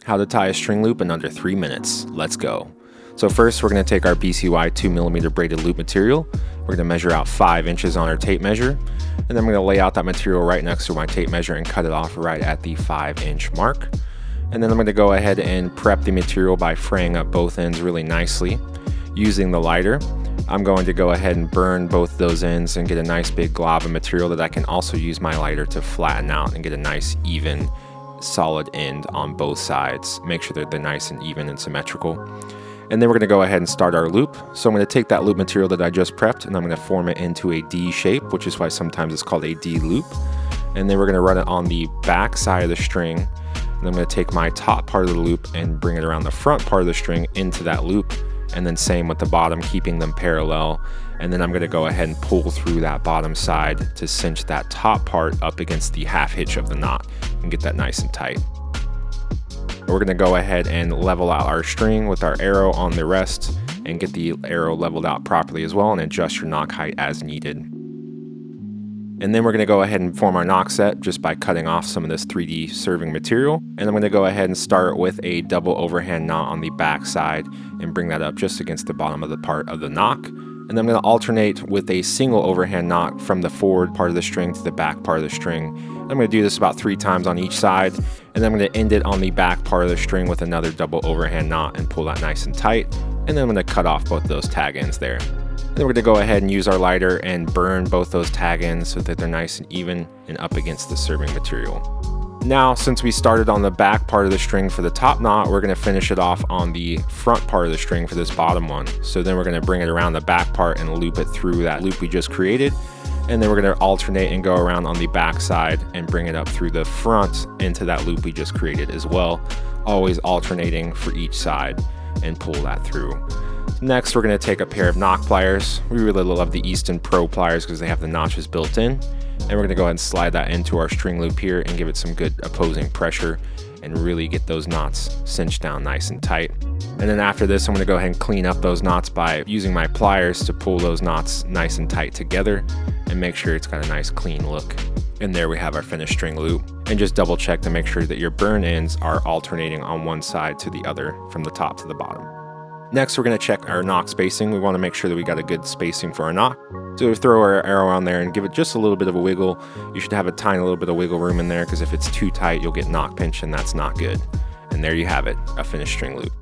How to tie a string loop in under 3 minutes. Let's go. So first we're going to take our BCY 2mm braided loop material. We're going to measure out 5 inches on our tape measure, and then I'm going to lay out that material right next to my tape measure and cut it off right at the 5-inch mark. And then I'm going to go ahead and prep the material by fraying up both ends really nicely. Using the lighter, I'm going to go ahead and burn both those ends and get a nice big glob of material that I can also use my lighter to flatten out and get a nice even solid end on both sides. Make sure that they're nice and even and symmetrical. And then we're going to go ahead and start our loop. So I'm going to take that loop material that I just prepped and I'm going to form it into a D shape, which is why sometimes it's called a D loop. And then we're going to run it on the back side of the string. And I'm going to take my top part of the loop and bring it around the front part of the string into that loop. And then same with the bottom, keeping them parallel. And then I'm going to go ahead and pull through that bottom side to cinch that top part up against the half hitch of the knot and get that nice and tight. We're going to go ahead and level out our string with our arrow on the rest and get the arrow leveled out properly as well, and adjust your knock height as needed. And then we're going to go ahead and form our knock set just by cutting off some of this 3D serving material. And I'm going to go ahead and start with a double overhand knot on the back side and bring that up just against the bottom of the part of the knock. And then I'm going to alternate with a single overhand knot from the forward part of the string to the back part of the string. I'm going to do this about 3 times on each side, and then I'm going to end it on the back part of the string with another double overhand knot and pull that nice and tight. And then I'm going to cut off both those tag ends there. And then we're going to go ahead and use our lighter and burn both those tag ends so that they're nice and even and up against the serving material. Now, since we started on the back part of the string for the top knot, we're going to finish it off on the front part of the string for this bottom one. So then we're going to bring it around the back part and loop it through that loop we just created. And then we're going to alternate and go around on the back side and bring it up through the front into that loop we just created as well. Always alternating for each side and pull that through. Next, we're going to take a pair of knock pliers. We really love the Easton Pro pliers because they have the notches built in. And we're going to go ahead and slide that into our string loop here and give it some good opposing pressure and really get those knots cinched down nice and tight. And then after this, I'm going to go ahead and clean up those knots by using my pliers to pull those knots nice and tight together and make sure it's got a nice clean look. And there we have our finished string loop. And just double check to make sure that your burn ends are alternating on one side to the other from the top to the bottom. Next, we're going to check our knock spacing. We want to make sure that we got a good spacing for our knock. So we throw our arrow on there and give it just a little bit of a wiggle. You should have a tiny little bit of wiggle room in there because if it's too tight, you'll get knock pinch and that's not good. And there you have it, a finished string loop.